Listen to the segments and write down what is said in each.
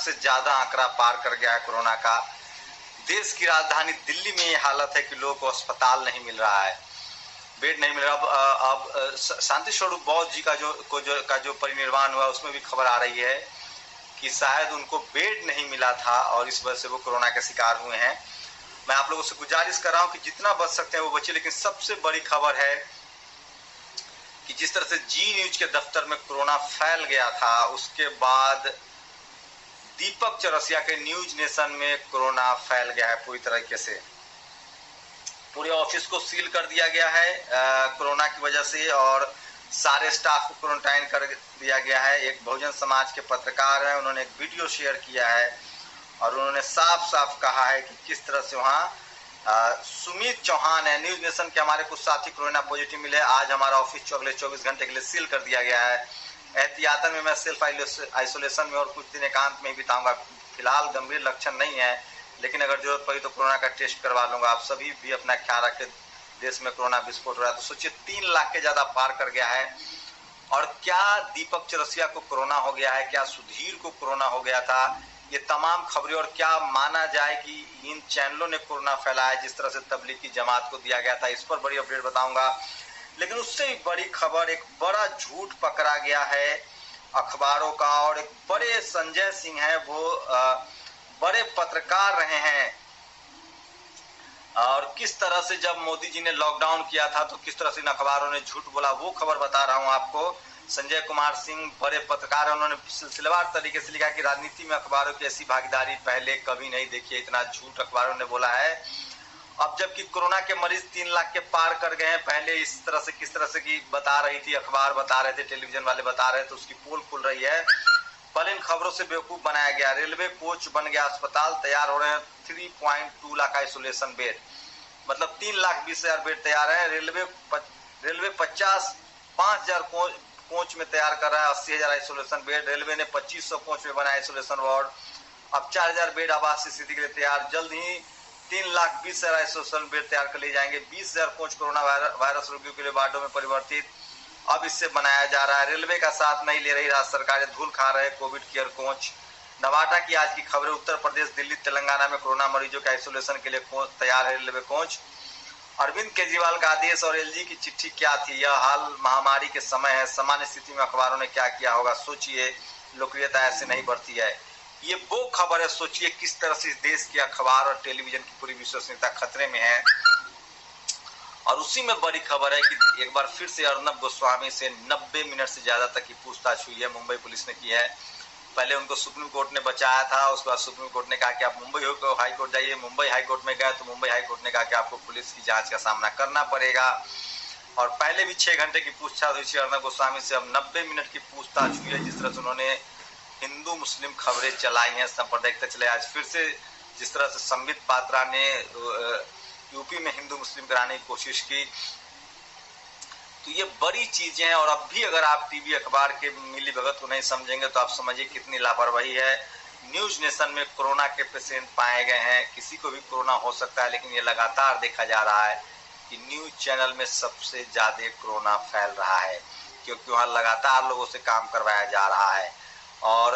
से ज्यादा आंकड़ा पार कर गया है कोरोना का। देश की राजधानी दिल्ली में ये हालत है कि लोगों को अस्पताल नहीं मिल रहा है, बेड नहीं मिल रहा। अब शांति स्वरूप बौद्ध जी का जो परिनिर्वाण हुआ उसमें भी खबर आ रही है कि शायद उनको बेड नहीं मिला था और इस वजह से वो कोरोना के शिकार हुए हैं। मैं आप लोगों से गुजारिश कर रहा हूं कि जितना बच सकते हैं वो बचिए। लेकिन सबसे बड़ी खबर है कि जिस तरह से जी न्यूज के दफ्तर में कोरोना फैल गया था, उसके बाद दीपक चौरसिया के न्यूज नेशन में कोरोना फैल गया है पूरी तरीके से। पूरे ऑफिस को सील कर दिया गया है कोरोना की वजह से और सारे स्टाफ को क्वारंटाइन कर दिया गया है। एक बहुजन समाज के पत्रकार हैं, उन्होंने एक वीडियो शेयर किया है और उन्होंने साफ साफ कहा है कि किस तरह से वहाँ सुमित चौहान है, न्यूज नेशन के हमारे कुछ साथी कोरोना पॉजिटिव मिले। आज हमारा ऑफिस अगले 24 घंटे के लिए सील कर दिया गया है। एहतियातन में मैं सेल्फ आइसोलेशन में और कुछ दिन एकांत में ही बिताऊंगा। फिलहाल गंभीर लक्षण नहीं है, लेकिन अगर जरूरत पड़ी तो कोरोना का टेस्ट करवा लूंगा। आप सभी भी अपना ख्याल रखें, देश में कोरोना विस्फोट हो रहा है। तो सोचिए 3 लाख के ज्यादा पार कर गया है। और क्या दीपक चौरसिया को कोरोना हो गया है, क्या सुधीर को कोरोना हो गया था, ये तमाम खबरें, और क्या माना जाए कि इन चैनलों ने कोरोना फैलाया जिस तरह से तबलीग की जमात को दिया गया था, इस पर बड़ी अपडेट बताऊंगा। लेकिन उससे भी बड़ी खबर, एक बड़ा झूठ पकड़ा गया है अखबारों का, और एक बड़े संजय सिंह है, वो बड़े पत्रकार रहे हैं और किस तरह से जब मोदी जी ने लॉकडाउन किया था तो किस तरह से इन अखबारों ने झूठ बोला, वो खबर बता रहा हूं आपको। संजय कुमार सिंह बड़े पत्रकार, उन्होंने सिलसिलेवार तरीके से लिखा कि राजनीति में अखबारों की ऐसी भागीदारी पहले कभी नहीं देखी है, इतना झूठ अखबारों ने बोला है। अब जबकि कोरोना के मरीज 3 लाख के पार कर गए हैं, पहले इस तरह से किस तरह से की बता रही थी, अखबार बता रहे थे, टेलीविजन वाले बता रहे थे, उसकी पोल खुल रही है। पहले इन खबरों से बेवकूफ बनाया गया। रेलवे कोच बन गया, अस्पताल तैयार हो रहे हैं, 3.2 लाख आइसोलेशन बेड, मतलब 3,20,000 बेड तैयार है। रेलवे 5,000 कोच में तैयार कर रहा है 80,000 आइसोलेशन बेड। रेलवे ने 2,500 कोच में बनाया आइसोलेशन वार्ड। अब 4,000 बेड आवासीय स्थिति के लिए तैयार। जल्द ही 3,20,000 आइसोलेशन बेड तैयार कर लिए जाएंगे। 20,000 कोच कोरोना वायरस रोगियों के लिए वार्डों में परिवर्तित अब इससे बनाया जा रहा है। रेलवे का साथ नहीं ले रही राज्य सरकारें, धूल खा रहे कोविड केयर कोच। नवाटा की आज की खबरें, उत्तर प्रदेश, दिल्ली, तेलंगाना में कोरोना मरीजों के आइसोलेशन के लिए कोच तैयार है, रेलवे कोच। अरविंद केजरीवाल का आदेश और एलजी की चिट्ठी क्या थी, यह हाल महामारी के समय है, सामान्य स्थिति में अखबारों ने क्या किया होगा, सोचिए, लोकप्रियता ऐसे नहीं बढ़ती है। ये वो खबर है, सोचिए किस तरह से इस देश के अखबार और टेलीविजन की पूरी विश्वसनीयता खतरे में है। और उसी में बड़ी खबर है कि एक बार फिर से अर्नब गोस्वामी से 90 मिनट से ज्यादा तक की पूछताछ हुई है, मुंबई पुलिस ने की है। पहले उनको सुप्रीम कोर्ट ने बचाया था, उसके बाद सुप्रीम कोर्ट ने कहा कि आप मुंबई हाई कोर्ट जाइए। मुंबई हाई कोर्ट में गए तो मुंबई हाई कोर्ट ने कहा कि आपको पुलिस की जांच का सामना करना पड़ेगा। और पहले भी 6 घंटे की पूछताछ हुई थी अर्नब गोस्वामी से, अब 90 मिनट की पूछताछ हुई है। जिस तरह से उन्होंने हिंदू मुस्लिम खबरें चलाई हैं, सांप्रदायिकता चले, आज फिर से जिस तरह से संबित पात्रा ने यूपी में हिंदू मुस्लिम कराने की कोशिश की, तो ये बड़ी चीजें हैं। और अब भी अगर आप टीवी अखबार के मिली भगत को नहीं समझेंगे तो आप समझिए कितनी लापरवाही है। न्यूज नेशन में कोरोना के पेशेंट पाए गए हैं, किसी को भी कोरोना हो सकता है, लेकिन ये लगातार देखा जा रहा है कि न्यूज चैनल में सबसे ज्यादा कोरोना फैल रहा है, क्योंकि वहाँ लगातार लोगों से काम करवाया जा रहा है। और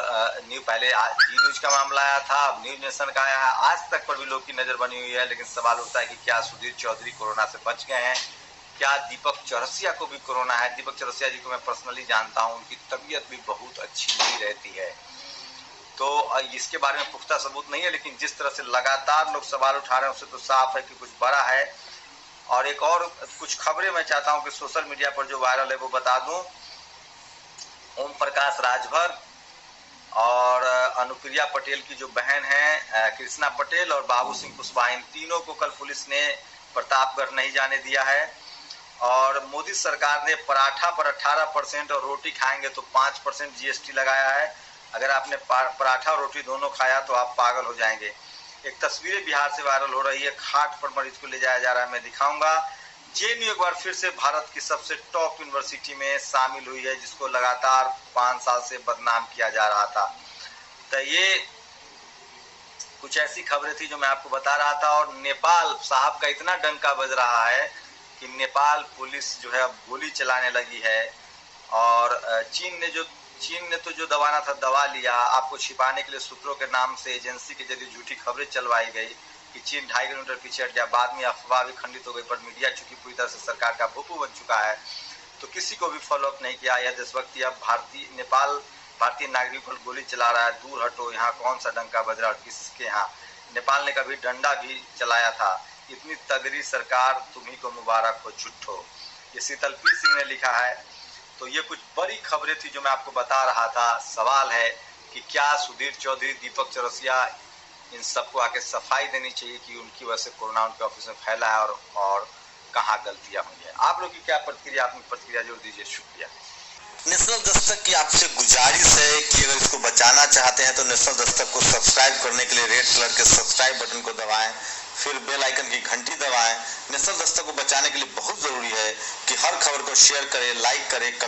पहले जी न्यूज का मामला आया था, अब न्यूज नेशन का आया है, आज तक पर भी लोग की नजर बनी हुई है। लेकिन सवाल उठता है कि क्या सुधीर चौधरी कोरोना से बच गए हैं, क्या दीपक चौरसिया को भी कोरोना है। दीपक चौरसिया जी को मैं पर्सनली जानता हूं, उनकी तबीयत भी बहुत अच्छी नहीं रहती है, तो इसके बारे में पुख्ता सबूत नहीं है। लेकिन जिस तरह से लगातार लोग सवाल उठा रहे हैं उससे तो साफ है कि कुछ बड़ा है। और एक और कुछ खबरें मैं चाहता हूं कि सोशल मीडिया पर जो वायरल है वो बता दूं। ओम प्रकाश राजभर और अनुप्रिया पटेल की जो बहन है कृष्णा पटेल और बाबू सिंह कुशवाहा, इन तीनों को कल पुलिस ने प्रतापगढ़ नहीं जाने दिया है। और मोदी सरकार ने पराठा पर 18% और रोटी खाएंगे तो 5% जीएसटी लगाया है। अगर आपने पराठा और रोटी दोनों खाया तो आप पागल हो जाएंगे। एक तस्वीरें बिहार से वायरल हो रही है, खाट पर मरीज को ले जाया जा रहा है, मैं दिखाऊंगा। जेएनयू एक बार फिर से भारत की सबसे टॉप यूनिवर्सिटी में शामिल हुई है, जिसको लगातार 5 साल से बदनाम किया जा रहा था। तो ये कुछ ऐसी खबरें थी जो मैं आपको बता रहा था। और नेपाल साहब का इतना डंका बज रहा है कि नेपाल पुलिस जो है अब गोली चलाने लगी है। और चीन ने जो चीन ने तो जो दबाना था दबा लिया। आपको छिपाने के लिए सूत्रों के नाम से एजेंसी के जरिए झूठी खबरें चलवाई गई कि चीन 2.5 किलोमीटर पीछे हट गया। बाद में अफवाह भी खंडित हो गई, पर मीडिया चूंकि पूरी तरह से सरकार का भूपू बन चुका है तो किसी को भी फॉलोअप नहीं किया। यह देशभक्ति अब नेपाल भारतीय नागरिकों पर गोली चला रहा है, दूर हटो, यहाँ कौन सा डंका बज रहा है, किसके यहाँ। नेपाल ने कभी डंडा भी चलाया था। इतनी तगड़ी सरकार, तुम्ही को मुबारक हो झुट्ठो। ये शीतल पी सिंह ने लिखा है। तो ये कुछ बड़ी खबरें थी जो मैं आपको बता रहा था। सवाल है कि क्या सुधीर चौधरी, दीपक चौरसिया, इन सबको आके सफाई देनी चाहिए कि उनकी वजह से कोरोना उनके ऑफिस में फैला है और कहाँ गलतियां हुई है। आप लोग की क्या प्रतिक्रिया, अपनी प्रतिक्रिया जरूर दीजिए। शुक्रिया। नेशनल दस्तक की आपसे गुजारिश है कि अगर इसको बचाना चाहते हैं तो नेशनल दस्तक को सब्सक्राइब करने के लिए रेड कलर के सब्सक्राइब बटन को दबाएं, फिर बेल आइकन की घंटी दबाएं। नेशनल दस्तक को बचाने के लिए बहुत जरूरी है कि हर खबर को शेयर करें, लाइक करें,